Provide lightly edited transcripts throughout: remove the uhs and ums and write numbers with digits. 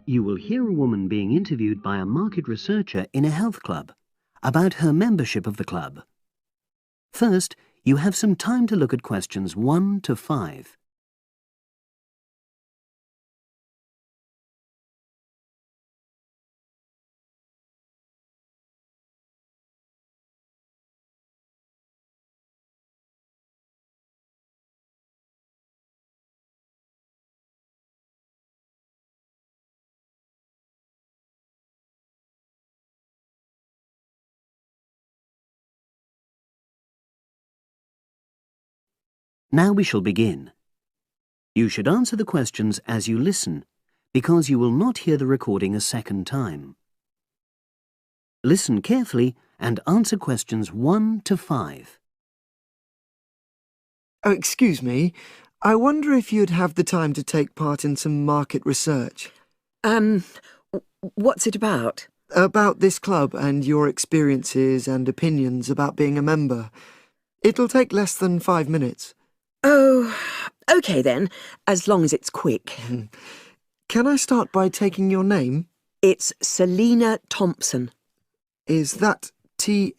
You will hear a woman being interviewed by a market researcher in a health club about her membership of the club. First, you have some time to look at questions 1 to 5. Now we shall begin. You should answer the questions as you listen, because you will not hear the recording a second time. Listen carefully and answer questions 1 to 5. Oh, excuse me. I wonder if you'd have the time to take part in some market research. What's it about? About this club and your experiences and opinions about being a member. It'll take less than 5 minutes. Oh, OK then, as long as it's quick. Can I start by taking your name? It's Selena Thompson. Is that Thompson?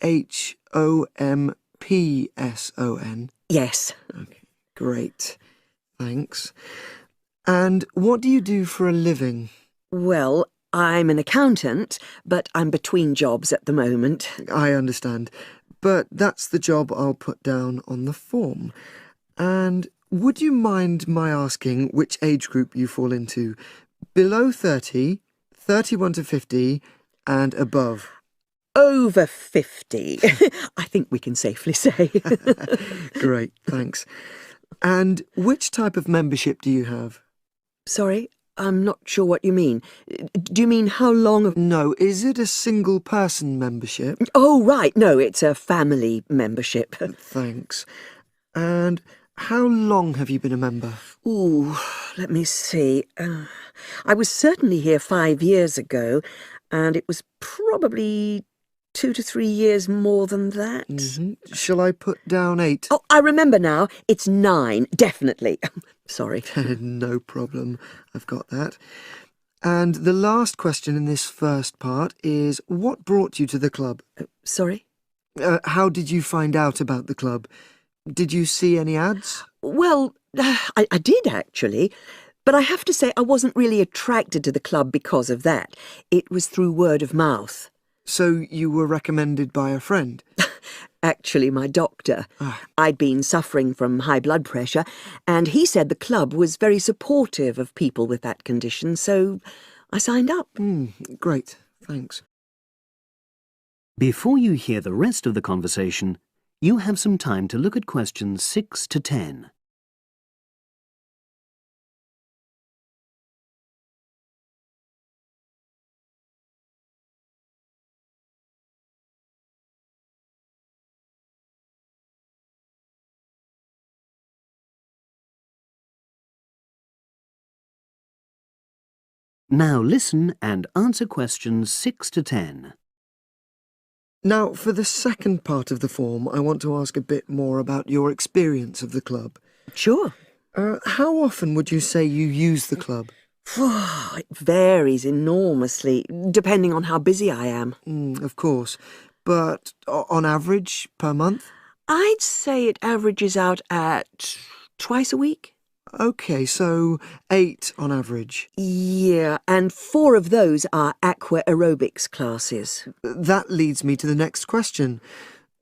Yes. Okay, great. Thanks. And what do you do for a living? Well, I'm an accountant, but I'm between jobs at the moment. I understand. But that's the job I'll put down on the form. And would you mind my asking which age group you fall into? Below 30, 31 to 50, and above? Over 50, I think we can safely say. Great, thanks. And which type of membership do you have? Sorry, I'm not sure what you mean. Do you mean how long? No, is it a single-person membership? Oh, right, no, it's a family membership. Thanks. And how long have you been a member? Ooh, let me see. I was certainly here 5 years ago, and it was probably 2 to 3 years more than that. Shall I put down 8? Oh, I remember now. It's 9, definitely. Sorry. No problem. I've got that. And the last question in this first part is, what brought you to the club? Sorry? How did you find out about the club? Did you see any ads? Well, I did actually, but I have to say I wasn't really attracted to the club because of that. It was through word of mouth. So you were recommended by a friend? Actually, my doctor. I'd been suffering from high blood pressure, and he said the club was very supportive of people with that condition, so I signed up. Great, thanks. Before you hear the rest of the conversation, you have some time to look at questions 6 to 10. Now listen and answer questions 6 to 10. Now, for the second part of the form, I want to ask a bit more about your experience of the club. Sure. How often would you say you use the club? It varies enormously, depending on how busy I am. Of course. But on average, per month? I'd say it averages out at twice a week. OK, so 8 on average. Yeah, and 4 of those are aqua aerobics classes. That leads me to the next question.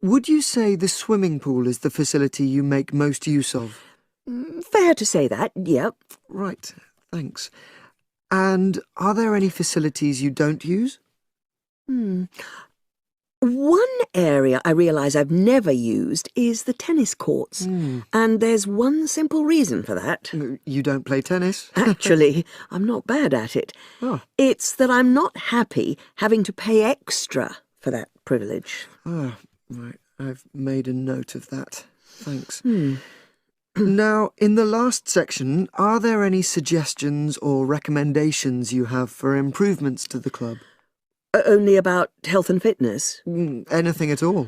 Would you say the swimming pool is the facility you make most use of? Fair to say that, yep. Right, thanks. And are there any facilities you don't use? One area I realise I've never used is the tennis courts. And there's one simple reason for that. You don't play tennis? Actually, I'm not bad at it. Oh. It's that I'm not happy having to pay extra for that privilege. Oh, right. I've made a note of that. Thanks. Now, in the last section, are there any suggestions or recommendations you have for improvements to the club? Only about health and fitness? Anything at all?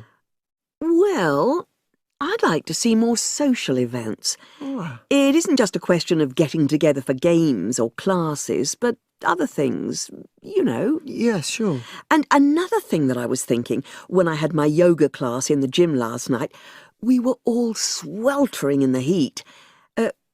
Well, I'd like to see more social events. It isn't just a question of getting together for games or classes, but other things, you know. Yes, sure. And another thing that I was thinking, when I had my yoga class in the gym last night, we were all sweltering in the heat,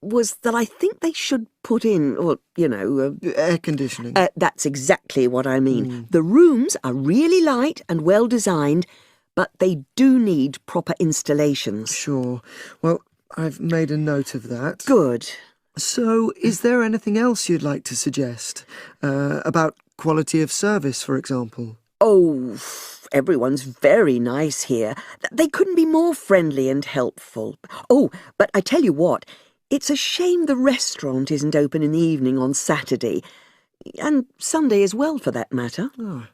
was that I think they should put in, or, you know... air conditioning. That's exactly what I mean. The rooms are really light and well designed, but they do need proper installations. Sure. Well, I've made a note of that. Good. So, is there anything else you'd like to suggest? About quality of service, for example? Oh, everyone's very nice here. They couldn't be more friendly and helpful. Oh, but I tell you what, it's a shame the restaurant isn't open in the evening on Saturday, and Sunday as well, for that matter. Oh.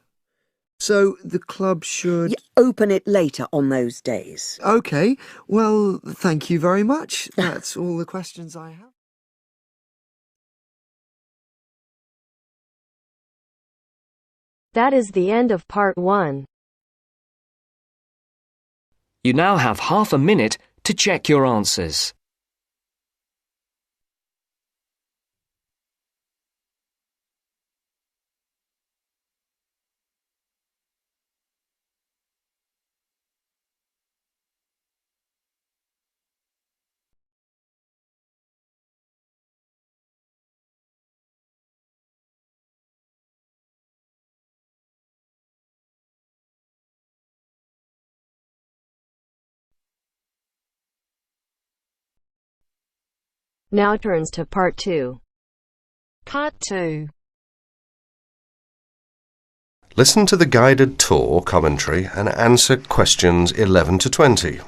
So the club should... open it later on those days. OK. Well, thank you very much. That's all the questions I have. That is the end of part 1. You now have half a minute to check your answers. Now turns to part 2. Part 2. Listen to the guided tour commentary and answer questions 11 to 20.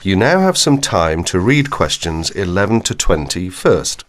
You now have some time to read questions 11 to 20 first.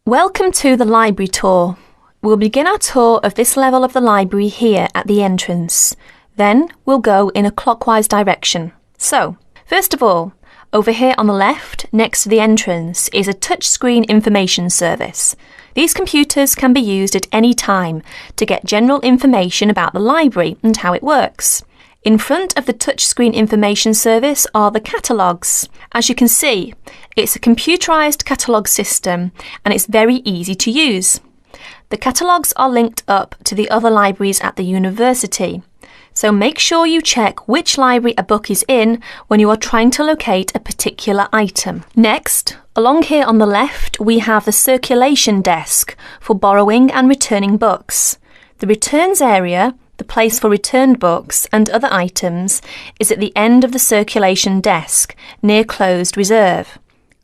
Welcome to the library tour. We'll begin our tour of this level of the library here at the entrance. Then we'll go in a clockwise direction. So, first of all, over here on the left, next to the entrance, is a touchscreen information service. These computers can be used at any time to get general information about the library and how it works. In front of the touchscreen information service are the catalogues. As you can see, it's a computerised catalogue system and it's very easy to use. The catalogues are linked up to the other libraries at the university. So make sure you check which library a book is in when you are trying to locate a particular item. Next, along here on the left, we have the circulation desk for borrowing and returning books. The returns area, the place for returned books and other items, is at the end of the circulation desk, near closed reserve.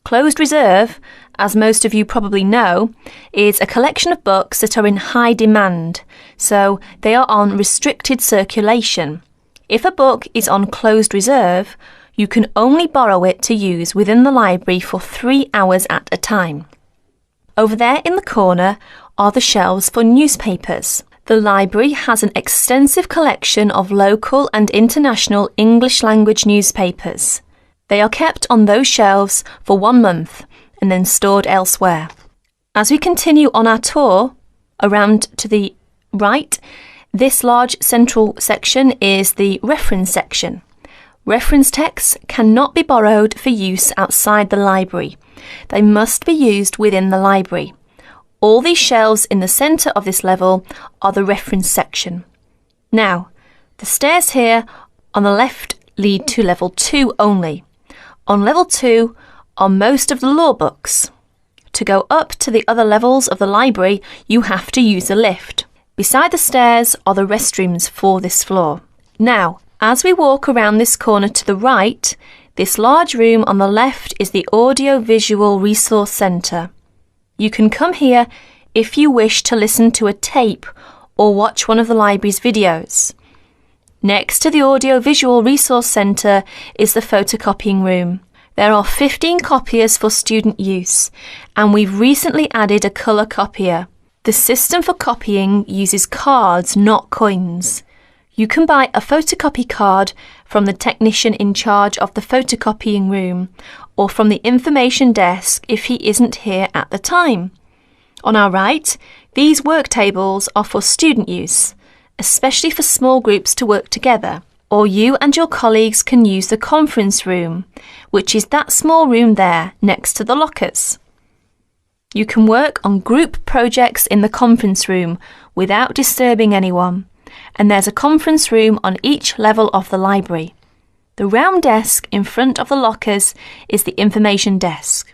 Closed reserve, as most of you probably know, is a collection of books that are in high demand, so they are on restricted circulation. If a book is on closed reserve, you can only borrow it to use within the library for 3 hours at a time. Over there in the corner are the shelves for newspapers. The library has an extensive collection of local and international English language newspapers. They are kept on those shelves for 1 month and then stored elsewhere. As we continue on our tour, around to the right, this large central section is the reference section. Reference texts cannot be borrowed for use outside the library. They must be used within the library. All these shelves in the centre of this level are the reference section. Now, the stairs here on the left lead to level 2 only. On level 2 are most of the law books. To go up to the other levels of the library, you have to use a lift. Beside the stairs are the restrooms for this floor. Now, as we walk around this corner to the right, this large room on the left is the Audio-Visual Resource Centre. You can come here if you wish to listen to a tape or watch one of the library's videos. Next to the Audio-Visual Resource Centre is the photocopying room. There are 15 copiers for student use, and we've recently added a colour copier. The system for copying uses cards, not coins. You can buy a photocopy card from the technician in charge of the photocopying room or from the information desk if he isn't here at the time. On our right, these work tables are for student use, especially for small groups to work together, or you and your colleagues can use the conference room, which is that small room there next to the lockers. You can work on group projects in the conference room without disturbing anyone, and there's a conference room on each level of the library. The round desk in front of the lockers is the information desk.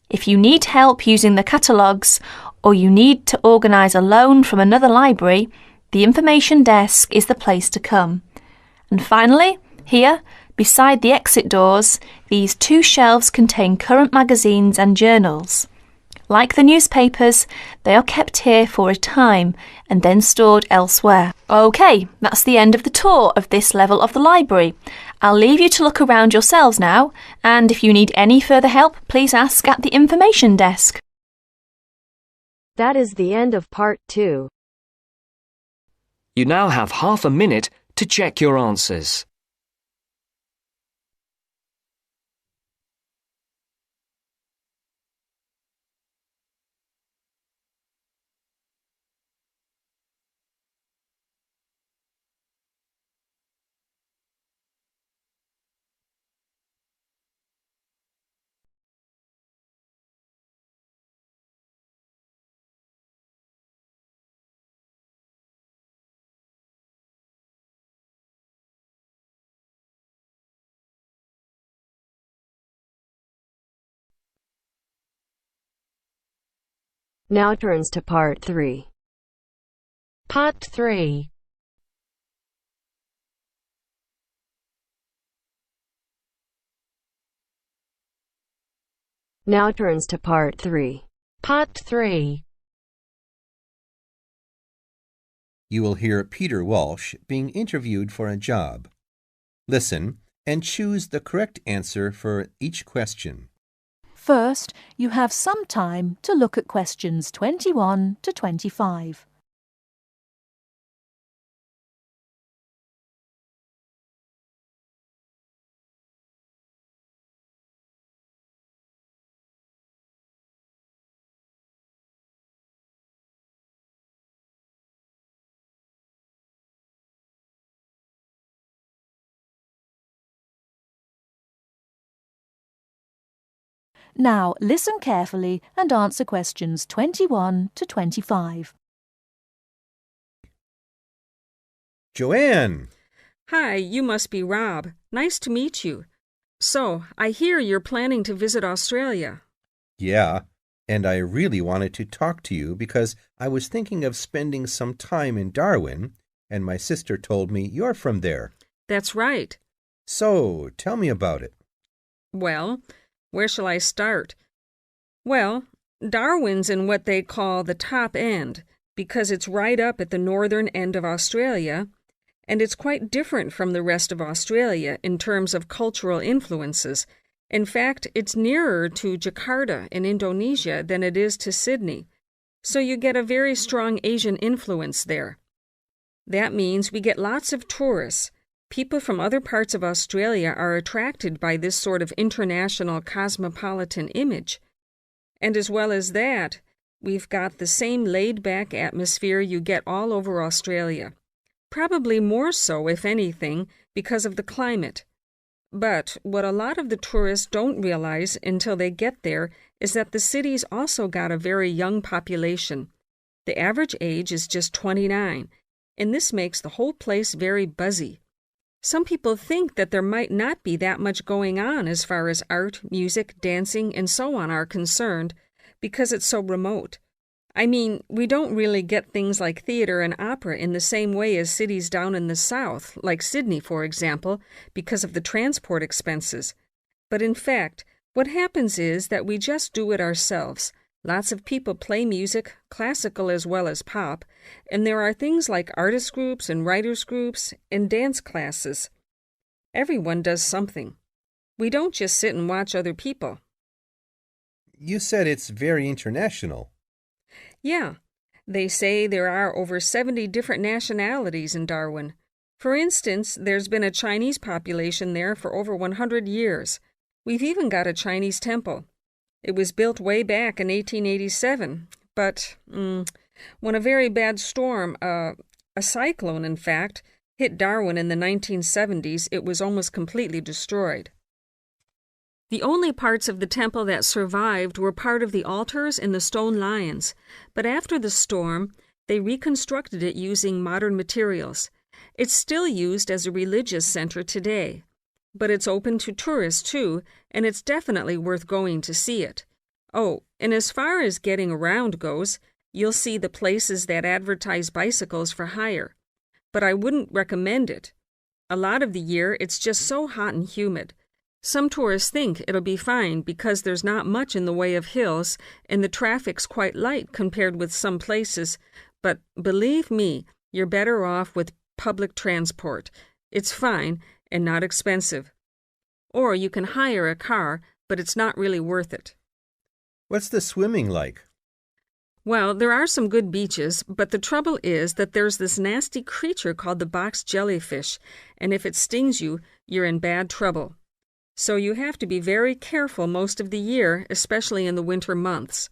If you need help using the catalogues or you need to organise a loan from another library, the information desk is the place to come. And finally, here, beside the exit doors, these two shelves contain current magazines and journals. Like the newspapers, they are kept here for a time and then stored elsewhere. OK, that's the end of the tour of this level of the library. I'll leave you to look around yourselves now, and if you need any further help, please ask at the information desk. That is the end of part 2. You now have half a minute to check your answers. Now turns to part 3. Part 3. Now turns to part 3. Part 3. You will hear Peter Walsh being interviewed for a job. Listen and choose the correct answer for each question. First, you have some time to look at questions 21 to 25. Now, listen carefully and answer questions 21 to 25. Joanne! Hi, you must be Rob. Nice to meet you. So, I hear you're planning to visit Australia. Yeah, and I really wanted to talk to you because I was thinking of spending some time in Darwin, and my sister told me you're from there. That's right. So, tell me about it. Well, where shall I start? Well, Darwin's in what they call the top end, because it's right up at the northern end of Australia, and it's quite different from the rest of Australia in terms of cultural influences. In fact, it's nearer to Jakarta in Indonesia than it is to Sydney, so you get a very strong Asian influence there. That means we get lots of tourists. People from other parts of Australia are attracted by this sort of international cosmopolitan image. And as well as that, we've got the same laid-back atmosphere you get all over Australia. Probably more so, if anything, because of the climate. But what a lot of the tourists don't realize until they get there is that the city's also got a very young population. The average age is just 29, and this makes the whole place very buzzy. Some people think that there might not be that much going on as far as art, music, dancing, and so on are concerned, because it's so remote. I mean, we don't really get things like theater and opera in the same way as cities down in the south, like Sydney, for example, because of the transport expenses. But in fact, what happens is that we just do it ourselves. Lots of people play music, classical as well as pop, and there are things like artist groups and writers groups and dance classes. Everyone does something. We don't just sit and watch other people. You said it's very international. Yeah, They say there are over 70 different nationalities in Darwin. For instance, there's been a Chinese population there for over 100 years. We've even got a Chinese temple. It was built way back in 1887, but when a very bad storm, a cyclone in fact, hit Darwin in the 1970s, it was almost completely destroyed. The only parts of the temple that survived were part of the altars and the stone lions, but after the storm, they reconstructed it using modern materials. It's still used as a religious center today, but it's open to tourists too, and it's definitely worth going to see it. Oh, and as far as getting around goes, you'll see the places that advertise bicycles for hire, but I wouldn't recommend it. A lot of the year, it's just so hot and humid. Some tourists think it'll be fine because there's not much in the way of hills and the traffic's quite light compared with some places, but believe me, you're better off with public transport. It's fine and not expensive. Or you can hire a car, but it's not really worth it. What's the swimming like? Well, there are some good beaches, but the trouble is that there's this nasty creature called the box jellyfish, and if it stings you, you're in bad trouble. So you have to be very careful most of the year, especially in the winter months.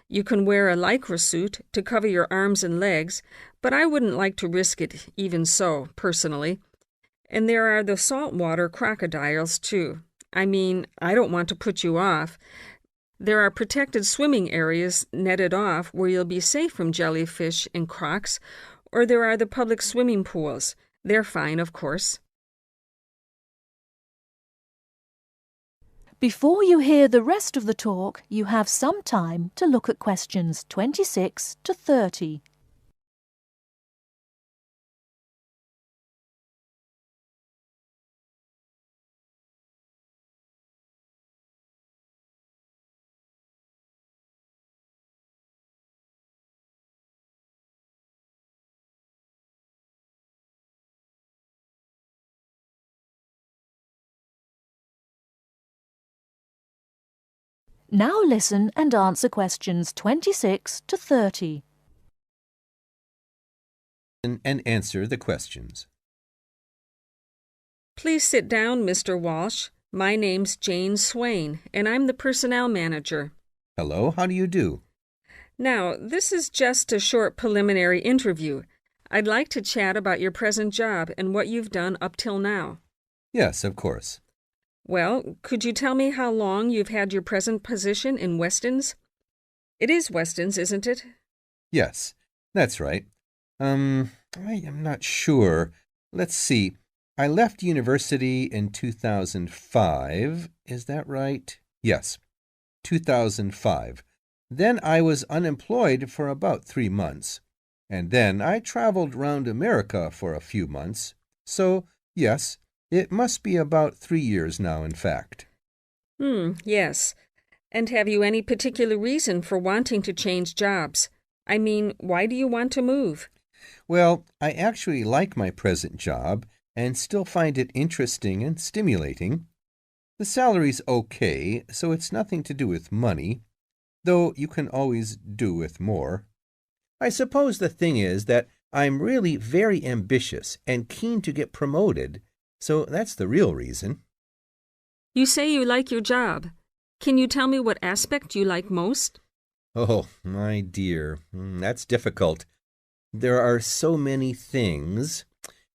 You can wear a lycra suit to cover your arms and legs, but I wouldn't like to risk it even so, personally. And there are the saltwater crocodiles, too. I mean, I don't want to put you off. There are protected swimming areas netted off where you'll be safe from jellyfish and crocs, or there are the public swimming pools. They're fine, of course. Before you hear the rest of the talk, you have some time to look at questions 26 to 30. Now listen and answer questions 26 to 30. And answer the questions. Please sit down, Mr. Walsh. My name's Jane Swain, and I'm the personnel manager. Hello, how do you do? Now, this is just a short preliminary interview. I'd like to chat about your present job and what you've done up till now. Yes, of course. Well, could you tell me how long you've had your present position in Weston's? It is Weston's, isn't it? Yes, that's right. I am not sure. Let's see. I left university in 2005. Is that right? Yes, 2005. Then I was unemployed for about 3 months. And then I traveled round America for a few months. So, yes, it must be about 3 years now, in fact. Yes. And have you any particular reason for wanting to change jobs? I mean, why do you want to move? Well, I actually like my present job and still find it interesting and stimulating. The salary's okay, so it's nothing to do with money, though you can always do with more. I suppose the thing is that I'm really very ambitious and keen to get promoted, so that's the real reason. You say you like your job. Can you tell me what aspect you like most? Oh, my dear, that's difficult. There are so many things.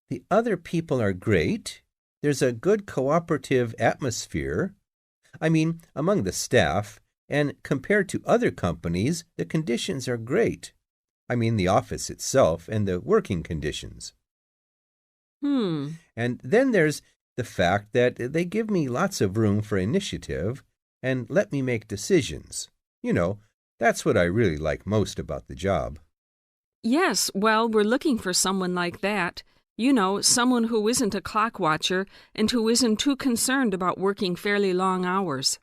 The other people are great. There's a good cooperative atmosphere. I mean, among the staff, and compared to other companies, the conditions are great. I mean, the office itself and the working conditions. And then there's the fact that they give me lots of room for initiative and let me make decisions. You know, that's what I really like most about the job. Yes, well, we're looking for someone like that. You know, someone who isn't a clock watcher and who isn't too concerned about working fairly long hours.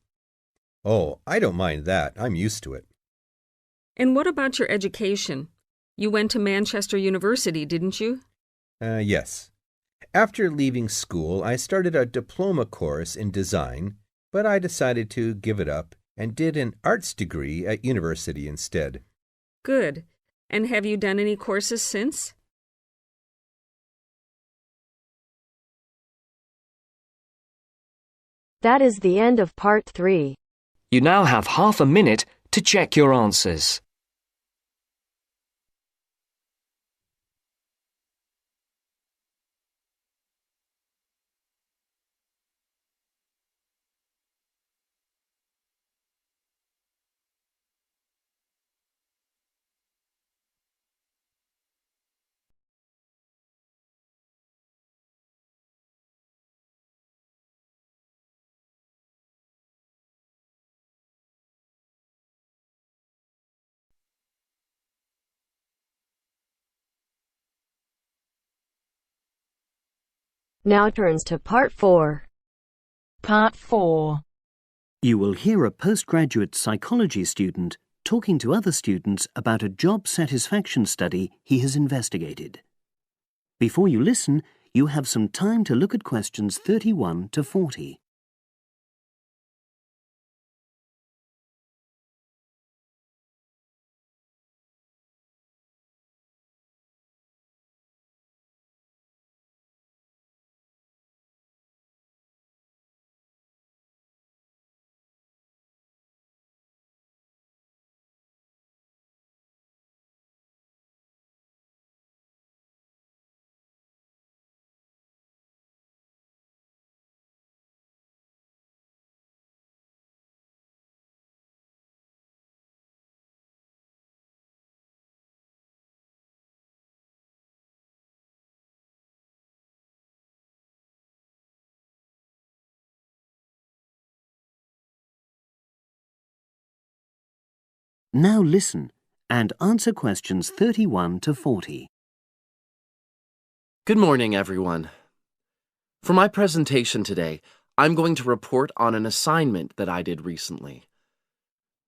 Oh, I don't mind that. I'm used to it. And what about your education? You went to Manchester University, didn't you? Yes. After leaving school, I started a diploma course in design, but I decided to give it up and did an arts degree at university instead. Good. And have you done any courses since? That is the end of part 3. You now have half a minute to check your answers. Now turns to part 4. Part 4. You will hear a postgraduate psychology student talking to other students about a job satisfaction study he has investigated. Before you listen, you have some time to look at questions 31 to 40. Now listen and answer questions 31 to 40. Good morning, everyone. For my presentation today, I'm going to report on an assignment that I did recently.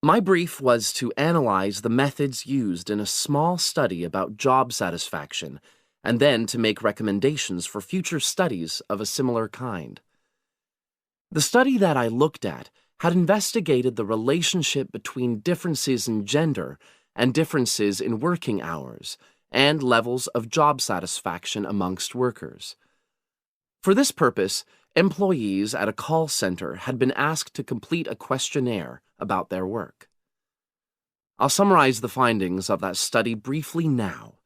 My brief was to analyze the methods used in a small study about job satisfaction and then to make recommendations for future studies of a similar kind. The study that I looked at had investigated the relationship between differences in gender and differences in working hours and levels of job satisfaction amongst workers. For this purpose, employees at a call center had been asked to complete a questionnaire about their work. I'll summarize the findings of that study briefly now.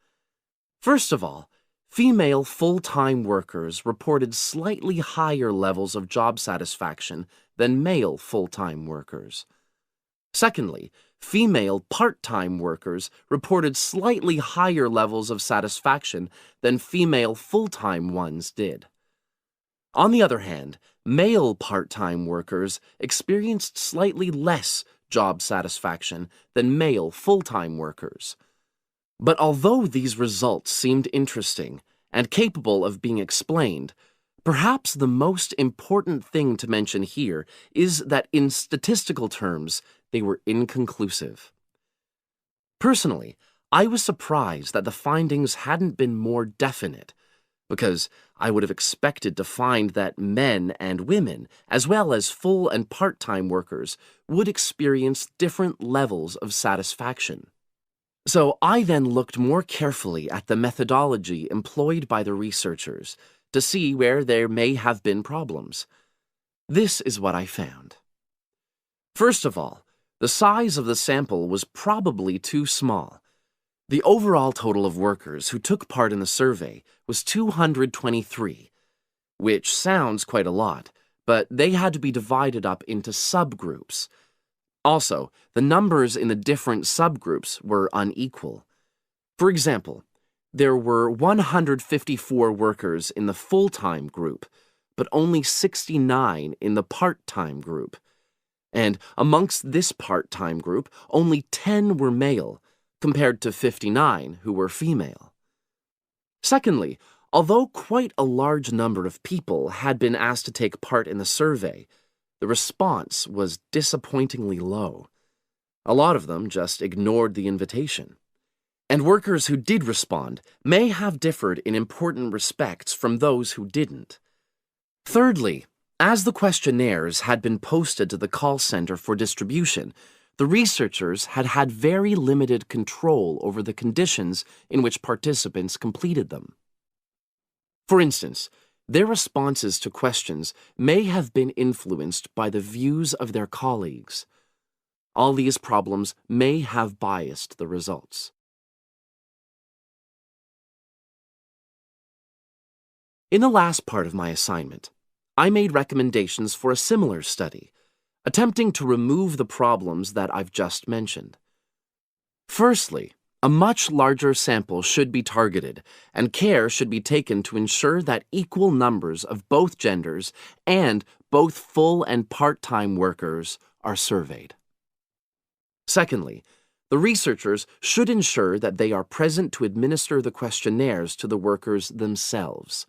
First of all, female full-time workers reported slightly higher levels of job satisfaction than male full-time workers. Secondly, female part-time workers reported slightly higher levels of satisfaction than female full-time ones did. On the other hand, male part-time workers experienced slightly less job satisfaction than male full-time workers. But although these results seemed interesting and capable of being explained, perhaps the most important thing to mention here is that in statistical terms, they were inconclusive. Personally, I was surprised that the findings hadn't been more definite, because I would have expected to find that men and women, as well as full and part-time workers, would experience different levels of satisfaction. So I then looked more carefully at the methodology employed by the researchers to see where there may have been problems. This is what I found. First of all, the size of the sample was probably too small. The overall total of workers who took part in the survey was 223, which sounds quite a lot, but they had to be divided up into subgroups. Also, the numbers in the different subgroups were unequal. For example, there were 154 workers in the full-time group, but only 69 in the part-time group. And amongst this part-time group, only 10 were male, compared to 59 who were female. Secondly, although quite a large number of people had been asked to take part in the survey, the response was disappointingly low. A lot of them just ignored the invitation. And workers who did respond may have differed in important respects from those who didn't. Thirdly, as the questionnaires had been posted to the call center for distribution, the researchers had had very limited control over the conditions in which participants completed them. For instance, their responses to questions may have been influenced by the views of their colleagues. All these problems may have biased the results. In the last part of my assignment, I made recommendations for a similar study, attempting to remove the problems that I've just mentioned. Firstly, a much larger sample should be targeted, and care should be taken to ensure that equal numbers of both genders and both full and part-time workers are surveyed. Secondly, the researchers should ensure that they are present to administer the questionnaires to the workers themselves.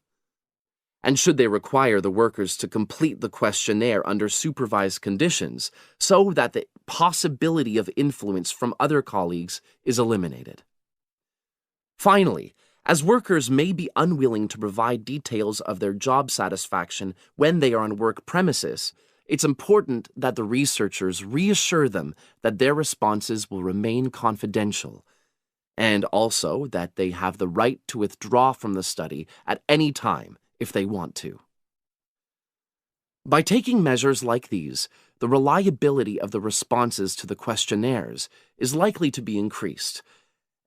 And should they require the workers to complete the questionnaire under supervised conditions so that the possibility of influence from other colleagues is eliminated. Finally, as workers may be unwilling to provide details of their job satisfaction when they are on work premises, it's important that the researchers reassure them that their responses will remain confidential, and also that they have the right to withdraw from the study at any time if they want to. By taking measures like these, the reliability of the responses to the questionnaires is likely to be increased,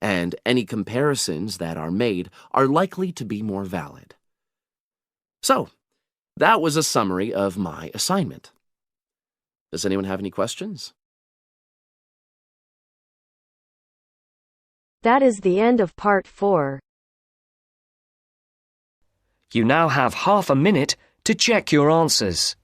and any comparisons that are made are likely to be more valid. So, that was a summary of my assignment. Does anyone have any questions? That is the end of part 4. You now have half a minute to check your answers.